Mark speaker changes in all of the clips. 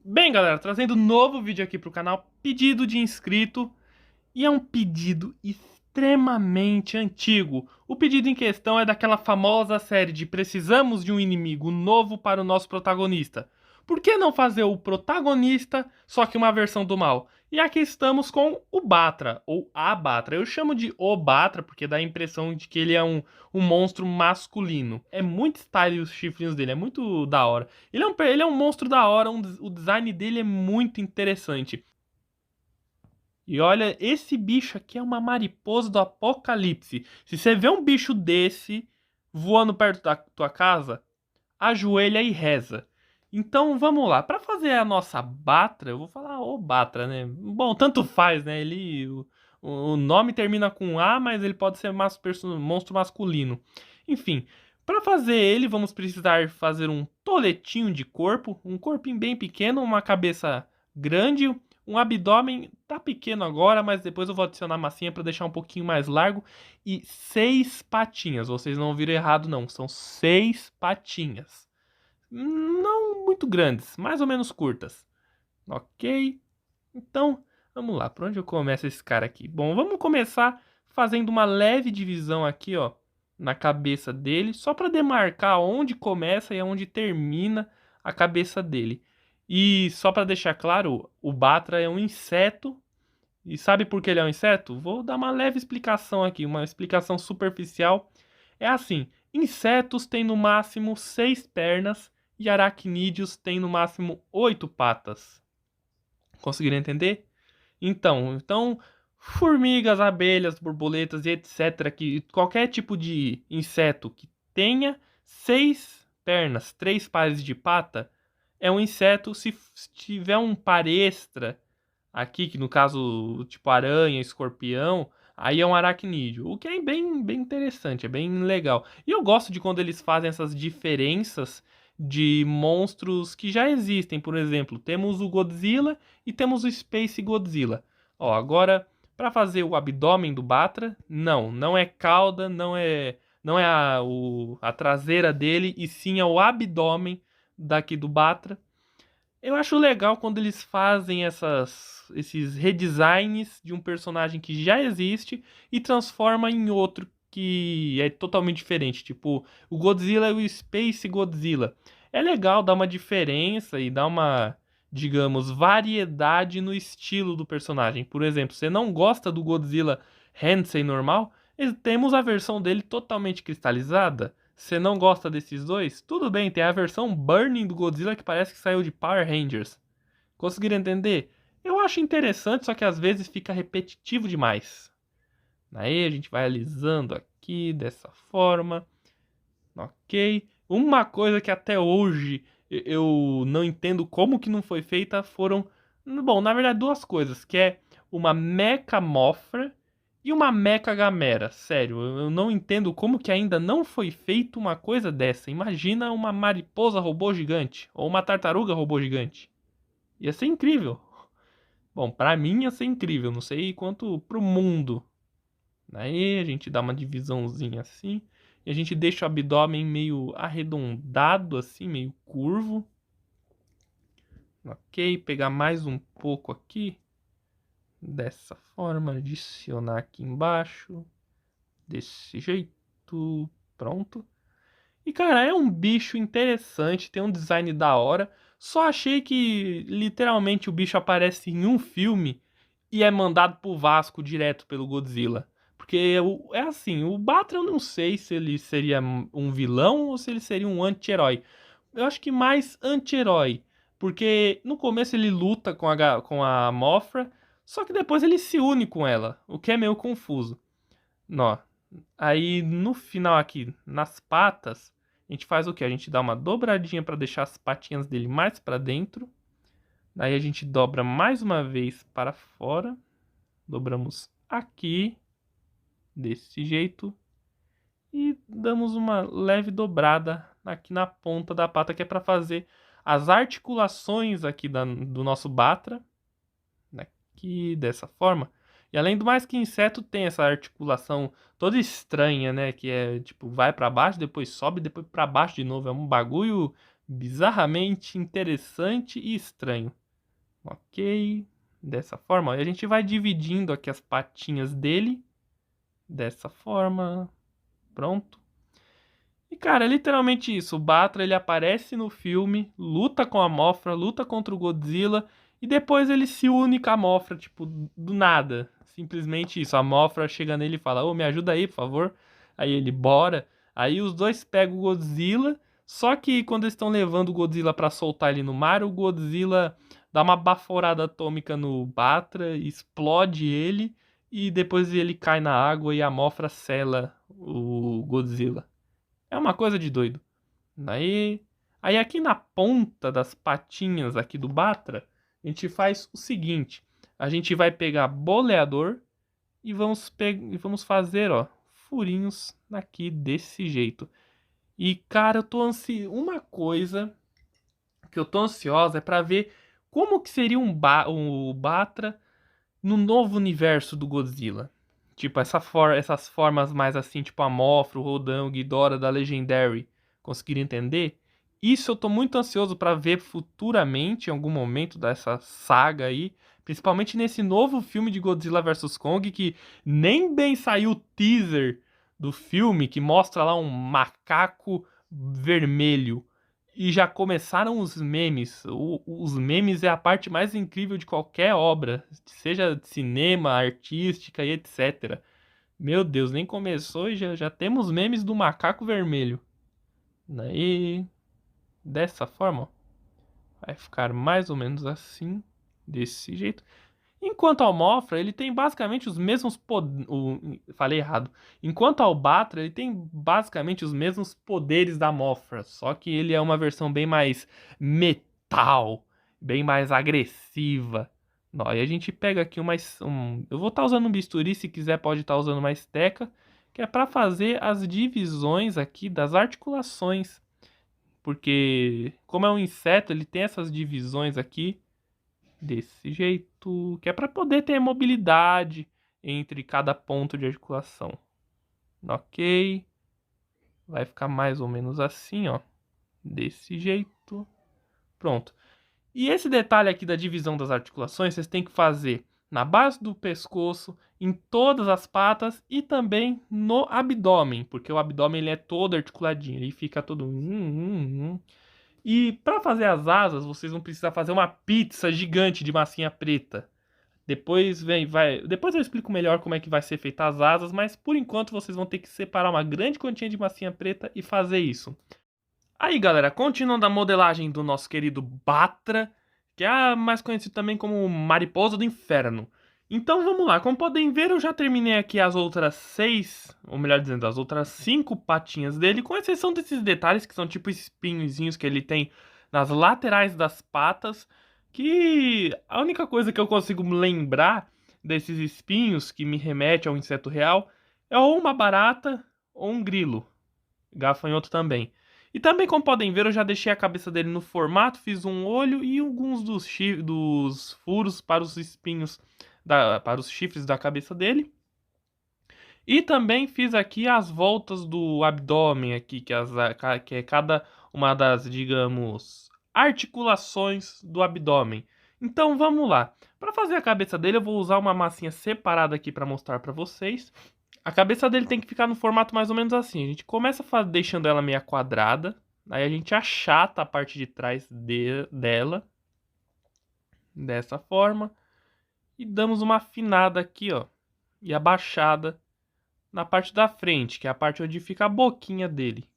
Speaker 1: Bem, galera, trazendo um novo vídeo aqui pro canal, pedido de inscrito, e é um pedido extremamente antigo. O pedido em questão é daquela famosa série de precisamos de um inimigo novo para o nosso protagonista. Por que não fazer o protagonista, só que uma versão do mal? E aqui estamos com o Batra, ou a Batra. Eu chamo de o Batra porque dá a impressão de que ele é um monstro masculino. É muito style os chifrinhos dele, é muito da hora. Ele é um monstro da hora, o design dele é muito interessante. E olha, esse bicho aqui é uma mariposa do apocalipse. Se você vê um bicho desse voando perto da tua casa, ajoelha e reza. Então vamos lá, para fazer a nossa Batra, eu vou falar o Batra, né? Bom, tanto faz, né? O nome termina com A, mas ele pode ser monstro masculino. Enfim, para fazer ele, vamos precisar fazer um toletinho de corpo, um corpinho bem pequeno, uma cabeça grande, um abdômen tá pequeno agora, mas depois eu vou adicionar massinha para deixar um pouquinho mais largo e 6 patinhas. Vocês não ouviram errado, não. São 6 patinhas. Não muito grandes, mais ou menos curtas. Ok? Então, vamos lá. Por onde eu começo esse cara aqui? Bom, vamos começar fazendo uma leve divisão aqui, ó, na cabeça dele, só para demarcar onde começa e onde termina a cabeça dele. E só para deixar claro, o Batra é um inseto. E sabe por que ele é um inseto? Vou dar uma leve explicação aqui, uma explicação superficial. É assim: insetos têm no máximo 6 pernas e aracnídeos têm no máximo 8 patas. Conseguiram entender? Então, formigas, abelhas, borboletas e etc. Que qualquer tipo de inseto que tenha 6 pernas, 3 pares de pata, é um inseto. Se tiver um par extra aqui, que no caso, tipo aranha, escorpião, aí é um aracnídeo. O que é bem interessante, é bem legal. E eu gosto de quando eles fazem essas diferenças de monstros que já existem. Por exemplo, temos o Godzilla e temos o Space Godzilla. Ó, agora, para fazer o abdômen do Batra, não é cauda, não é a traseira dele, e sim é o abdômen daqui do Batra. Eu acho legal quando eles fazem esses redesigns de um personagem que já existe e transforma em outro que é totalmente diferente. Tipo, o Godzilla e o Space Godzilla. É legal dar uma diferença e dar uma, digamos, variedade no estilo do personagem. Por exemplo, você não gosta do Godzilla Heisei normal? Temos a versão dele totalmente cristalizada. Você não gosta desses dois? Tudo bem, tem a versão Burning do Godzilla que parece que saiu de Power Rangers. Conseguiram entender? Eu acho interessante, só que às vezes fica repetitivo demais. Aí a gente vai alisando aqui dessa forma, ok? Uma coisa que até hoje eu não entendo como que não foi feita foram, bom, na verdade duas coisas, que é uma Mecha Mothra e uma Mecha Gamera. Sério, eu não entendo como que ainda não foi feita uma coisa dessa. Imagina uma mariposa robô gigante ou uma tartaruga robô gigante. Ia ser incrível. Bom, pra mim ia ser incrível, não sei quanto pro mundo. Aí a gente dá uma divisãozinha assim. E a gente deixa o abdômen meio arredondado, assim, meio curvo. Ok, pegar mais um pouco aqui. Dessa forma, adicionar aqui embaixo. Desse jeito. Pronto. E cara, é um bicho interessante, tem um design da hora. Só achei que literalmente o bicho aparece em um filme e é mandado pro Vasco direto pelo Godzilla. Porque é assim, o Batra eu não sei se ele seria um vilão ou se ele seria um anti-herói. Eu acho que mais anti-herói. Porque no começo ele luta com a Mothra, só que depois ele se une com ela, o que é meio confuso. Nó. Aí no final aqui, nas patas, a gente faz o que? A gente dá uma dobradinha para deixar as patinhas dele mais para dentro. Daí a gente dobra mais uma vez para fora. Dobramos aqui, desse jeito. E damos uma leve dobrada aqui na ponta da pata, que é para fazer as articulações aqui do nosso Batra. Aqui, dessa forma. E além do mais que inseto tem essa articulação toda estranha, né? Que é tipo, vai para baixo, depois sobe, depois para baixo de novo. É um bagulho bizarramente interessante e estranho. Ok, dessa forma, ó, e a gente vai dividindo aqui as patinhas dele, dessa forma, pronto. E cara, é literalmente isso, o Batra ele aparece no filme, luta com a Mothra, luta contra o Godzilla, e depois ele se une com a Mothra, tipo, do nada. Simplesmente isso, a Mothra chega nele e fala, ô, me ajuda aí, por favor. Aí ele, bora. Aí os dois pegam o Godzilla, só que quando eles estão levando o Godzilla pra soltar ele no mar, o Godzilla dá uma baforada atômica no Batra, explode ele, e depois ele cai na água e a Mothra sela o Godzilla. É uma coisa de doido. Aí aqui na ponta das patinhas aqui do Batra, a gente faz o seguinte. A gente vai pegar boleador e vamos fazer, ó, furinhos aqui desse jeito. E cara, eu tô uma coisa que eu tô ansiosa é pra ver como que seria o Batra no novo universo do Godzilla. Tipo, essas formas mais assim, tipo a Mothra, o Rodan, o Ghidorah da Legendary. Conseguiram entender? Isso eu tô muito ansioso pra ver futuramente, em algum momento dessa saga aí. Principalmente nesse novo filme de Godzilla vs Kong, que nem bem saiu o teaser do filme, que mostra lá um macaco vermelho. E já começaram os memes. Os memes é a parte mais incrível de qualquer obra, seja de cinema, artística e etc. Meu Deus, nem começou e já temos memes do macaco vermelho. Daí, dessa forma, ó, vai ficar mais ou menos assim, desse jeito. Enquanto ao Mothra, ele tem basicamente os mesmos poderes. Falei errado. Enquanto ao Batra, ele tem basicamente os mesmos poderes da Mothra. Só que ele é uma versão bem mais metal, bem mais agressiva. Ó, e a gente pega aqui eu vou estar usando um bisturi, se quiser pode estar usando uma esteca, que é para fazer as divisões aqui das articulações. Porque, como é um inseto, ele tem essas divisões aqui desse jeito, que é para poder ter mobilidade entre cada ponto de articulação. Ok, vai ficar mais ou menos assim, ó, desse jeito. Pronto. E esse detalhe aqui da divisão das articulações, vocês têm que fazer na base do pescoço, em todas as patas e também no abdômen, porque o abdômen ele é todo articuladinho, ele fica todo. E para fazer as asas, vocês vão precisar fazer uma pizza gigante de massinha preta. Depois eu explico melhor como é que vai ser feita as asas, mas por enquanto vocês vão ter que separar uma grande quantia de massinha preta e fazer isso. Aí, galera, continuando a modelagem do nosso querido Batra, que é mais conhecido também como Mariposa do Inferno. Então vamos lá, como podem ver, eu já terminei aqui as outras 6, ou melhor dizendo, as outras 5 patinhas dele, com exceção desses detalhes que são tipo espinhozinhos que ele tem nas laterais das patas, que a única coisa que eu consigo lembrar desses espinhos que me remete ao inseto real é ou uma barata ou um grilo, gafanhoto também. E também, como podem ver, eu já deixei a cabeça dele no formato, fiz um olho e alguns dos furos para os espinhos, para os chifres da cabeça dele. E também fiz aqui as voltas do abdômen, aqui, que é cada uma das, digamos, articulações do abdômen. Então vamos lá. Para fazer a cabeça dele, eu vou usar uma massinha separada aqui para mostrar para vocês. A cabeça dele tem que ficar no formato mais ou menos assim. A gente começa deixando ela meia quadrada. Aí a gente achata a parte de trás dela. Dessa forma. E damos uma afinada aqui, ó. E abaixada na parte da frente, que é a parte onde fica a boquinha dele.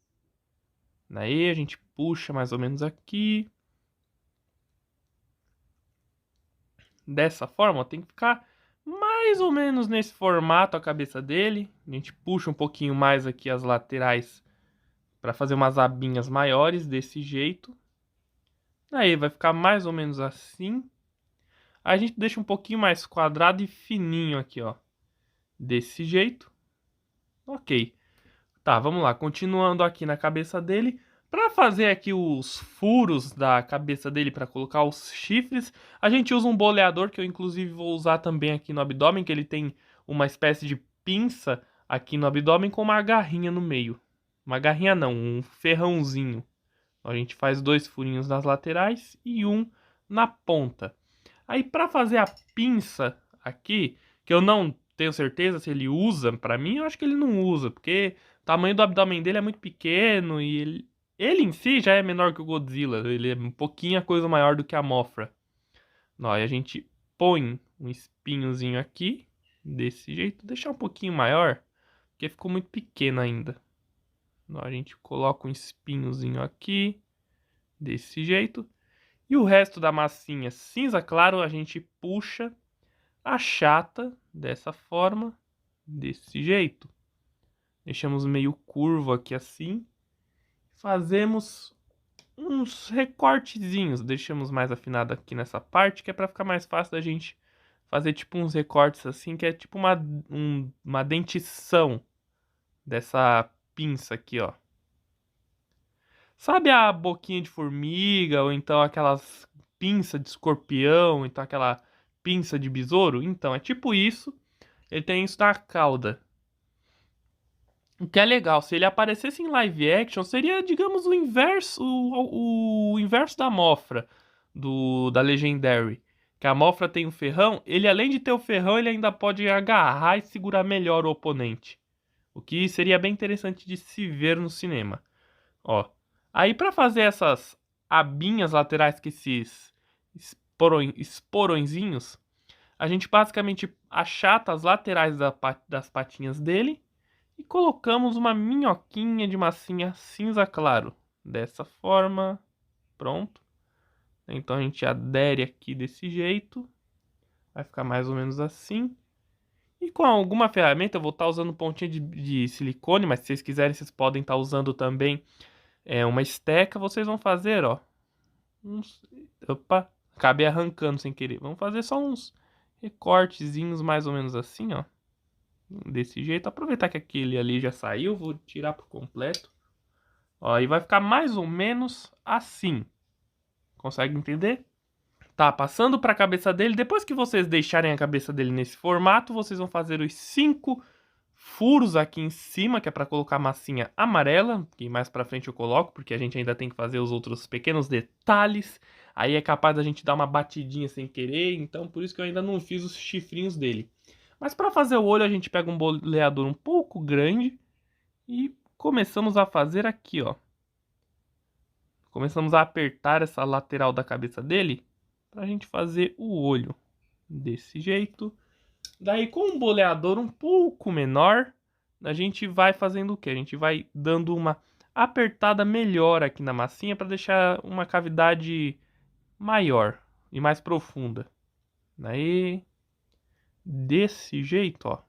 Speaker 1: Aí a gente puxa mais ou menos aqui. Dessa forma, ó, tem que ficar mais ou menos nesse formato a cabeça dele. A gente puxa um pouquinho mais aqui as laterais para fazer umas abinhas maiores desse jeito. Aí vai ficar mais ou menos assim. Aí a gente deixa um pouquinho mais quadrado e fininho aqui, ó. Desse jeito. Ok. Tá, vamos lá. Continuando aqui na cabeça dele. Para fazer aqui os furos da cabeça dele para colocar os chifres, a gente usa um boleador que eu inclusive vou usar também aqui no abdômen, que ele tem uma espécie de pinça aqui no abdômen com uma garrinha no meio. Uma garrinha não, um ferrãozinho. A gente faz 2 furinhos nas laterais e um na ponta. Aí para fazer a pinça aqui, que eu não tenho certeza se ele usa, pra mim eu acho que ele não usa, porque o tamanho do abdômen dele é muito pequeno e ele em si já é menor que o Godzilla, ele é um pouquinho a coisa maior do que a Mothra. Ó, e a gente põe um espinhozinho aqui, desse jeito, deixar um pouquinho maior, porque ficou muito pequeno ainda. Ó, a gente coloca um espinhozinho aqui, desse jeito. E o resto da massinha cinza claro a gente puxa, achata dessa forma, desse jeito. Deixamos meio curvo aqui assim. Fazemos uns recortezinhos, deixamos mais afinado aqui nessa parte, que é para ficar mais fácil da gente fazer tipo uns recortes assim, que é tipo uma dentição dessa pinça aqui, ó. Sabe a boquinha de formiga, ou então aquelas pinça de escorpião, então aquela pinça de besouro? Então, é tipo isso. Ele tem isso na cauda. O que é legal, se ele aparecesse em live action, seria, digamos, o inverso, o inverso da Mothra, da Legendary. Que a Mothra tem um ferrão, ele além de ter o ferrão, ele ainda pode agarrar e segurar melhor o oponente. O que seria bem interessante de se ver no cinema. Ó, aí para fazer essas abinhas laterais que esses esporõezinhos, a gente basicamente achata as laterais das patinhas dele e colocamos uma minhoquinha de massinha cinza claro. Dessa forma, pronto. Então a gente adere aqui desse jeito. Vai ficar mais ou menos assim. E com alguma ferramenta, eu vou estar usando pontinha de silicone, mas se vocês quiserem, vocês podem estar usando também uma esteca. Vocês vão fazer, ó. Opa, acabei arrancando sem querer. Vamos fazer só uns recortezinhos mais ou menos assim, ó. Desse jeito. Aproveitar que aquele ali já saiu, vou tirar por completo. Ó, e vai ficar mais ou menos assim. Consegue entender? Tá, passando para a cabeça dele. Depois que vocês deixarem a cabeça dele nesse formato, vocês vão fazer os 5 furos aqui em cima, que é para colocar massinha amarela, que mais para frente eu coloco, porque a gente ainda tem que fazer os outros pequenos detalhes. Aí é capaz da gente dar uma batidinha sem querer, então por isso que eu ainda não fiz os chifrinhos dele. Mas para fazer o olho, a gente pega um boleador um pouco grande e começamos a fazer aqui, ó. Começamos a apertar essa lateral da cabeça dele para a gente fazer o olho desse jeito. Daí, com um boleador um pouco menor, a gente vai fazendo o quê? A gente vai dando uma apertada melhor aqui na massinha para deixar uma cavidade maior e mais profunda. Daí, desse jeito, ó.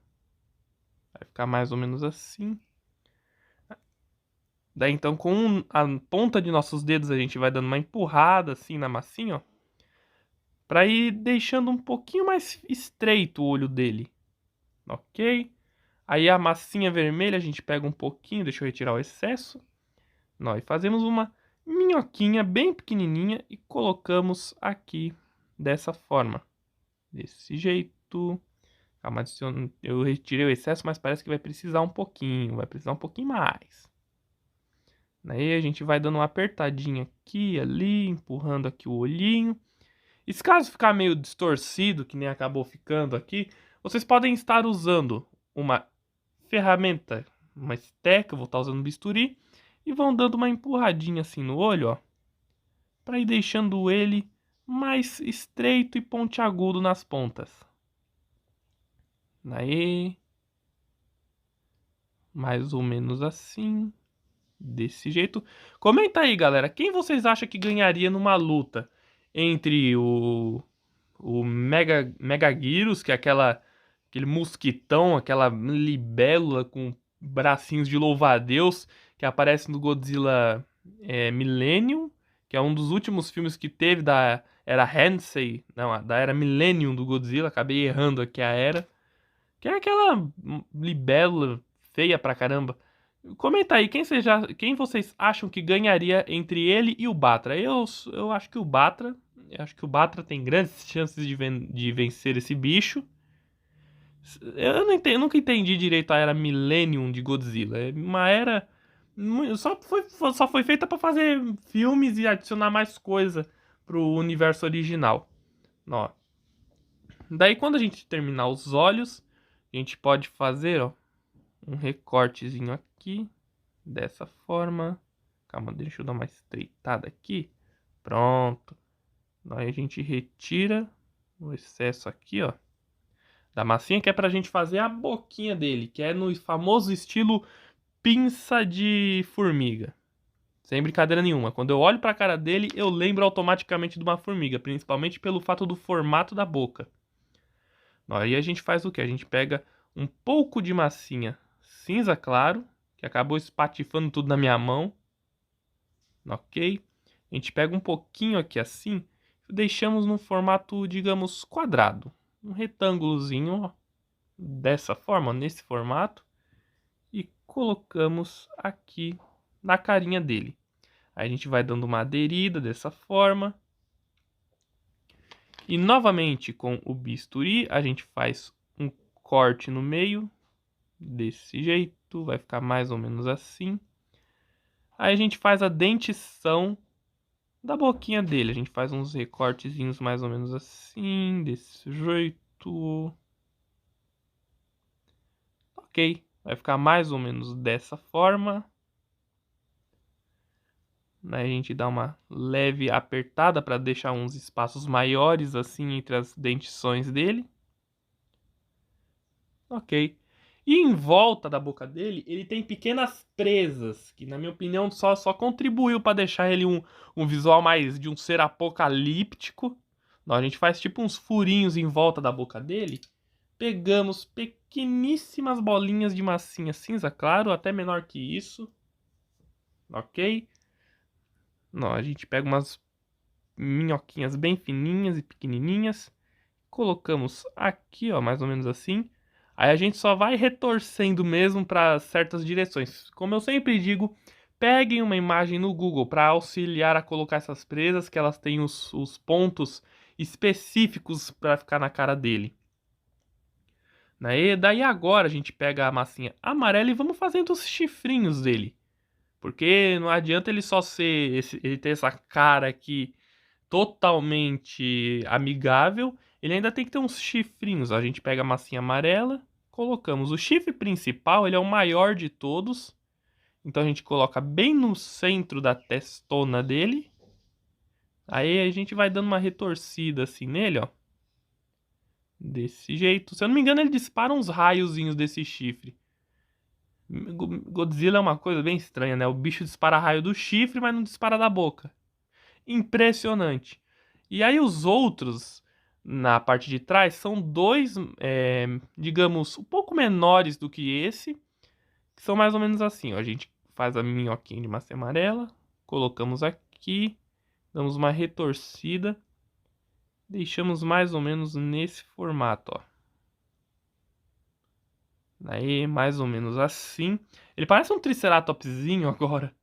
Speaker 1: Vai ficar mais ou menos assim. Daí, então, com a ponta de nossos dedos, a gente vai dando uma empurrada assim na massinha, ó. Pra ir deixando um pouquinho mais estreito o olho dele. Ok? Aí a massinha vermelha a gente pega um pouquinho, deixa eu retirar o excesso. Nós fazemos uma minhoquinha bem pequenininha e colocamos aqui dessa forma. Desse jeito. Calma, eu retirei o excesso, mas parece que vai precisar um pouquinho. Vai precisar um pouquinho mais. Aí a gente vai dando uma apertadinha aqui, ali, empurrando aqui o olhinho. E se caso ficar meio distorcido, que nem acabou ficando aqui, vocês podem estar usando uma ferramenta, uma esteca, vou estar usando um bisturi, e vão dando uma empurradinha assim no olho, ó, para ir deixando ele mais estreito e pontiagudo nas pontas. Aí, mais ou menos assim, desse jeito. Comenta aí, galera, quem vocês acham que ganharia numa luta entre o Megaguirus, que é aquele mosquitão, aquela libélula com bracinhos de louva-a-Deus, que aparece no Godzilla Millennium, que é um dos últimos filmes que teve da era Heisei, não, da era Millennium do Godzilla, acabei errando aqui a era, que é aquela libélula feia pra caramba. Comenta aí, quem vocês acham que ganharia entre ele e o Batra? Eu acho que o Batra. Eu acho que o Batra tem grandes chances de vencer esse bicho. Eu nunca entendi direito a era Millennium de Godzilla. É uma era Só foi feita pra fazer filmes e adicionar mais coisa pro universo original. Ó. Daí quando a gente terminar os olhos, a gente pode fazer, ó, um recortezinho aqui, dessa forma. Calma, deixa eu dar uma estreitada aqui. Pronto. Aí a gente retira o excesso aqui, ó, da massinha, que é pra gente fazer a boquinha dele, que é no famoso estilo pinça de formiga. Sem brincadeira nenhuma. Quando eu olho pra cara dele, eu lembro automaticamente de uma formiga, principalmente pelo fato do formato da boca. Aí a gente faz o quê? A gente pega um pouco de massinha cinza claro, que acabou espatifando tudo na minha mão. Ok? A gente pega um pouquinho aqui assim, e deixamos num formato, digamos, quadrado. Um retângulozinho, ó, dessa forma, nesse formato. E colocamos aqui na carinha dele. Aí a gente vai dando uma aderida dessa forma. E novamente com o bisturi a gente faz um corte no meio, desse jeito, vai ficar mais ou menos assim. Aí a gente faz a dentição da boquinha dele, a gente faz uns recortezinhos mais ou menos assim, desse jeito. Ok, vai ficar mais ou menos dessa forma. Aí a gente dá uma leve apertada para deixar uns espaços maiores assim entre as dentições dele. Ok. E em volta da boca dele, ele tem pequenas presas, que na minha opinião só contribuiu para deixar ele um visual mais de um ser apocalíptico. Não, a gente faz tipo uns furinhos em volta da boca dele. Pegamos pequeníssimas bolinhas de massinha cinza claro, até menor que isso. Ok? Não, a gente pega umas minhoquinhas bem fininhas e pequenininhas. Colocamos aqui, ó, mais ou menos assim. Aí a gente só vai retorcendo mesmo para certas direções. Como eu sempre digo, peguem uma imagem no Google para auxiliar a colocar essas presas, que elas têm os pontos específicos para ficar na cara dele. Daí agora a gente pega a massinha amarela e vamos fazendo os chifrinhos dele. Porque não adianta ele só ser, ele ter essa cara aqui totalmente amigável, ele ainda tem que ter uns chifrinhos. A gente pega a massinha amarela, colocamos o chifre principal, ele é o maior de todos. Então a gente coloca bem no centro da testona dele. Aí a gente vai dando uma retorcida assim nele, ó. Desse jeito. Se eu não me engano, ele dispara uns raiozinhos desse chifre. Godzilla é uma coisa bem estranha, né? O bicho dispara raio do chifre, mas não dispara da boca. Impressionante. E aí os outros, na parte de trás, são dois, digamos, um pouco menores do que esse, que são mais ou menos assim, ó. A gente faz a minhoquinha de massa amarela, colocamos aqui, damos uma retorcida, deixamos mais ou menos nesse formato, ó. Aí, mais ou menos assim. Ele parece um triceratopsinho agora.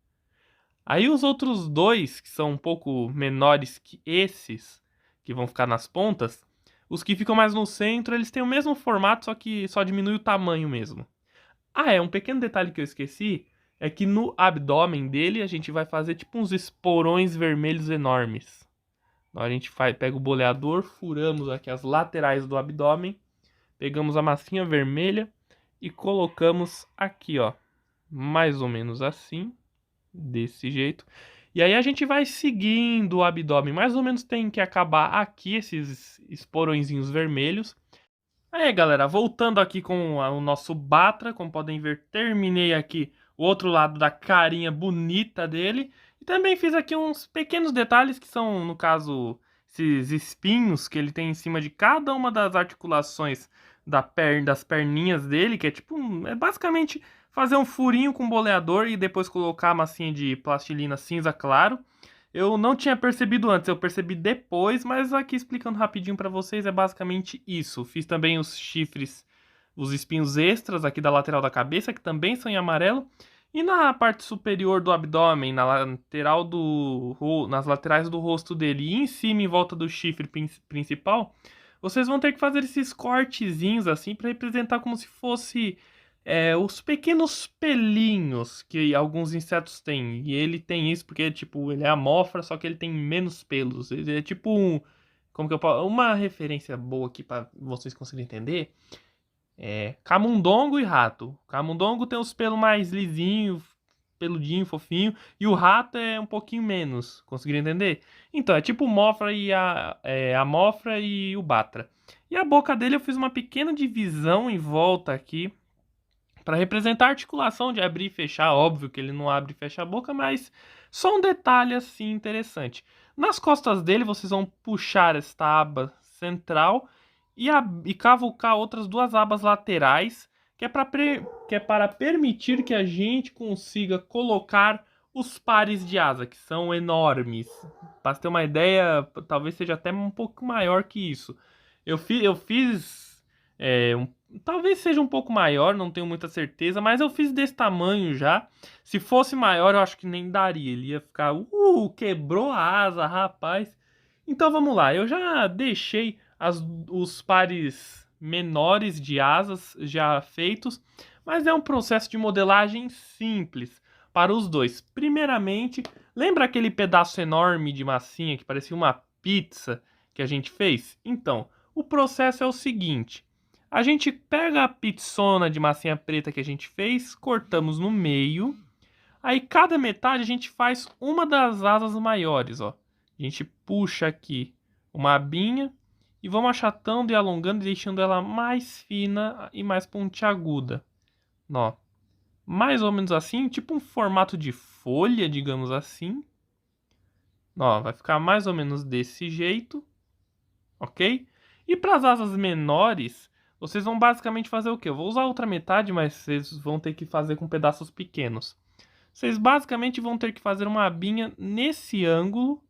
Speaker 1: Aí os outros dois, que são um pouco menores que esses, que vão ficar nas pontas, os que ficam mais no centro, eles têm o mesmo formato, só que só diminui o tamanho mesmo. Ah, um pequeno detalhe que eu esqueci, é que no abdômen dele a gente vai fazer tipo uns esporões vermelhos enormes. Então a gente pega o boleador, furamos aqui as laterais do abdômen, pegamos a massinha vermelha e colocamos aqui, ó, mais ou menos assim, desse jeito. E aí a gente vai seguindo o abdômen, mais ou menos tem que acabar aqui esses esporõezinhos vermelhos. Aí, galera, voltando aqui com o nosso Batra, como podem ver, terminei aqui o outro lado da carinha bonita dele. E também fiz aqui uns pequenos detalhes que são, no caso, esses espinhos que ele tem em cima de cada uma das articulações das perninhas dele, que é tipo, é basicamente fazer um furinho com boleador e depois colocar a massinha de plastilina cinza claro. Eu não tinha percebido antes, eu percebi depois, mas aqui explicando rapidinho pra vocês é basicamente isso. Fiz também os chifres, os espinhos extras aqui da lateral da cabeça, que também são em amarelo. E na parte superior do abdômen, nas laterais do rosto dele e em cima em volta do chifre principal, vocês vão ter que fazer esses cortezinhos assim para representar como se fosse os pequenos pelinhos que alguns insetos têm. E ele tem isso porque, tipo, ele é amostra, só que ele tem menos pelos. Ele é tipo como que eu posso... Uma referência boa aqui para vocês conseguirem entender é camundongo e rato. Camundongo tem os pelos mais lisinhos, peludinho, fofinho, e o rato é um pouquinho menos. Conseguiram entender? Então, é tipo o Mofra e a Mofra e o Batra. E a boca dele eu fiz uma pequena divisão em volta aqui para representar a articulação de abrir e fechar. Óbvio que ele não abre e fecha a boca, mas só um detalhe assim interessante. Nas costas dele vocês vão puxar esta aba central e cavucar outras duas abas laterais, que é para permitir que a gente consiga colocar os pares de asa, que são enormes. Para ter uma ideia, talvez seja até um pouco maior que isso. Eu fiz talvez seja um pouco maior, não tenho muita certeza, mas eu fiz desse tamanho já. Se fosse maior, eu acho que nem daria. Ele ia ficar, quebrou a asa, rapaz. Então vamos lá, eu já deixei os pares menores de asas já feitos, mas é um processo de modelagem simples para os dois. Primeiramente, lembra aquele pedaço enorme de massinha que parecia uma pizza que a gente fez? Então, o processo é o seguinte: a gente pega a pizzona de massinha preta que a gente fez, cortamos no meio, aí cada metade a gente faz uma das asas maiores, ó. A gente puxa aqui uma abinha e vamos achatando e alongando e deixando ela mais fina e mais pontiaguda. Ó, mais ou menos assim, tipo um formato de folha, digamos assim. Ó, vai ficar mais ou menos desse jeito, ok? E para as asas menores, vocês vão basicamente fazer o quê? Eu vou usar a outra metade, mas vocês vão ter que fazer com pedaços pequenos. Vocês basicamente vão ter que fazer uma abinha nesse ângulo,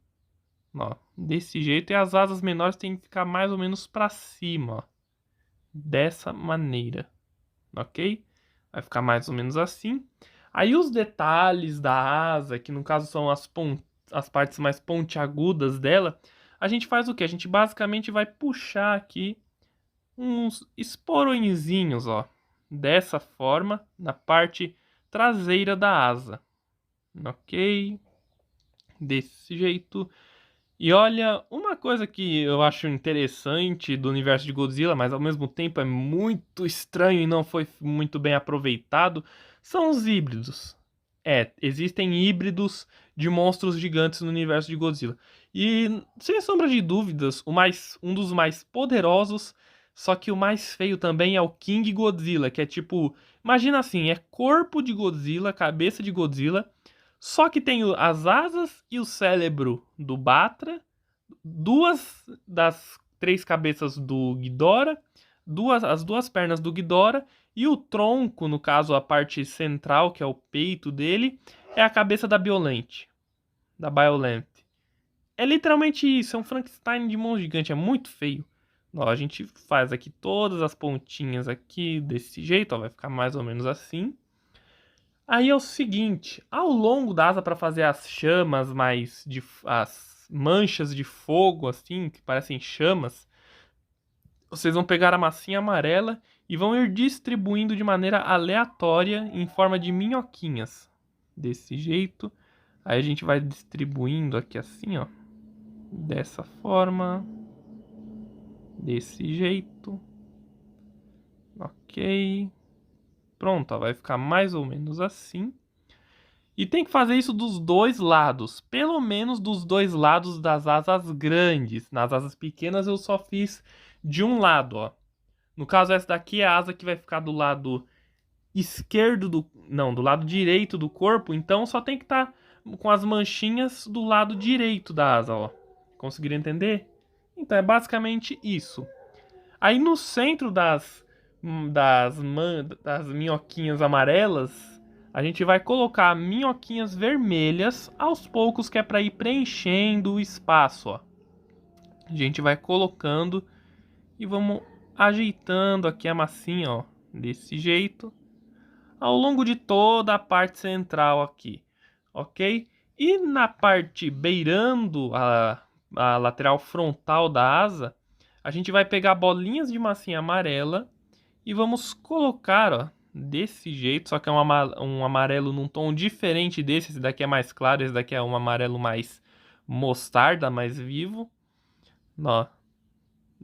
Speaker 1: ó, desse jeito, e as asas menores têm que ficar mais ou menos para cima, ó, dessa maneira, ok? Vai ficar mais ou menos assim. Aí os detalhes da asa, que no caso são as partes mais pontiagudas dela, a gente faz o quê? A gente basicamente vai puxar aqui uns esporõezinhos, ó, dessa forma, na parte traseira da asa, ok? Desse jeito. E olha, uma coisa que eu acho interessante do universo de Godzilla, mas ao mesmo tempo é muito estranho e não foi muito bem aproveitado, são os híbridos. Existem híbridos de monstros gigantes no universo de Godzilla. E, sem sombra de dúvidas, um dos mais poderosos, só que o mais feio também é o King Godzilla, que é tipo, imagina assim, é corpo de Godzilla, cabeça de Godzilla, só que tem as asas e o cérebro do Batra, duas das três cabeças do Ghidorah, as duas pernas do Ghidorah e o tronco, no caso a parte central, que é o peito dele, é a cabeça da Biolante, da Biolante. É literalmente isso, é um Frankenstein de mão gigante, é muito feio. Ó, a gente faz aqui todas as pontinhas aqui desse jeito, ó, vai ficar mais ou menos assim. Aí é o seguinte, ao longo da asa para fazer as chamas as manchas de fogo assim, que parecem chamas, vocês vão pegar a massinha amarela e vão ir distribuindo de maneira aleatória em forma de minhoquinhas. Desse jeito. Aí a gente vai distribuindo aqui assim, ó. Dessa forma. Desse jeito. Ok. Pronto, ó, vai ficar mais ou menos assim. E tem que fazer isso dos dois lados. Pelo menos dos dois lados das asas grandes. Nas asas pequenas eu só fiz de um lado, ó. No caso, essa daqui é a asa que vai ficar do lado esquerdo do... Não, do lado direito do corpo. Então só tem que estar com as manchinhas do lado direito da asa, ó. Conseguiram entender? Então é basicamente isso. Aí no centro das minhoquinhas amarelas, a gente vai colocar minhoquinhas vermelhas aos poucos, que é para ir preenchendo o espaço, ó. A gente vai colocando e vamos ajeitando aqui a massinha, ó, desse jeito, ao longo de toda a parte central aqui, ok? E na parte beirando a lateral frontal da asa, a gente vai pegar bolinhas de massinha amarela e vamos colocar, ó, desse jeito, só que é um amarelo num tom diferente desse. Esse daqui é mais claro, esse daqui é um amarelo mais mostarda, mais vivo. Ó,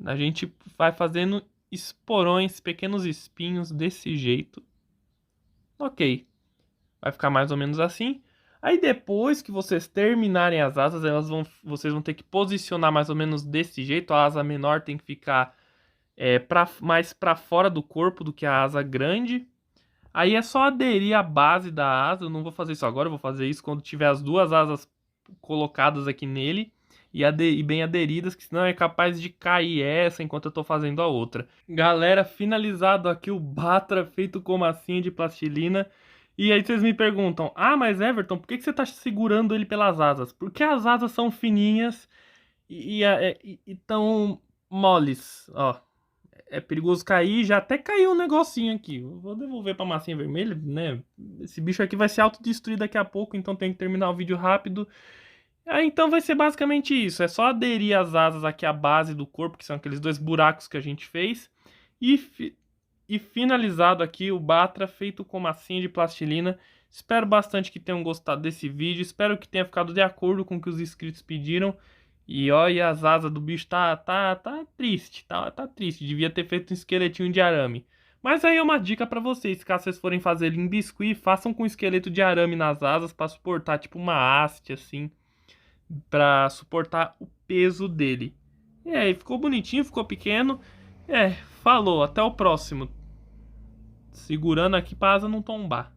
Speaker 1: a gente vai fazendo esporões, pequenos espinhos desse jeito. Ok, vai ficar mais ou menos assim. Aí depois que vocês terminarem as asas, vocês vão ter que posicionar mais ou menos desse jeito. A asa menor tem que ficar mais para fora do corpo do que a asa grande. Aí é só aderir a base da asa. Eu não vou fazer isso agora, eu vou fazer isso quando tiver as duas asas colocadas aqui nele e bem aderidas, que senão é capaz de cair essa enquanto eu tô fazendo a outra. Galera, finalizado aqui o Batra feito com massinha de plastilina. E aí vocês me perguntam: ah, mas Everton, por que você tá segurando ele pelas asas? Porque as asas são fininhas e tão moles, ó. É perigoso cair, já até caiu um negocinho aqui. Eu vou devolver pra massinha vermelha, né? Esse bicho aqui vai se autodestruir daqui a pouco, então tem que terminar o vídeo rápido. Então vai ser basicamente isso. É só aderir as asas aqui à base do corpo, que são aqueles dois buracos que a gente fez. E finalizado aqui o Batra feito com massinha de plastilina. Espero bastante que tenham gostado desse vídeo. Espero que tenha ficado de acordo com o que os inscritos pediram. E olha, as asas do bicho tá triste, tá triste. Devia ter feito um esqueletinho de arame. Mas aí é uma dica pra vocês, caso vocês forem fazer ele em biscuit, façam com esqueleto de arame nas asas pra suportar tipo uma haste assim, pra suportar o peso dele. E aí, ficou bonitinho, ficou pequeno. Falou, até o próximo. Segurando aqui pra asa não tombar.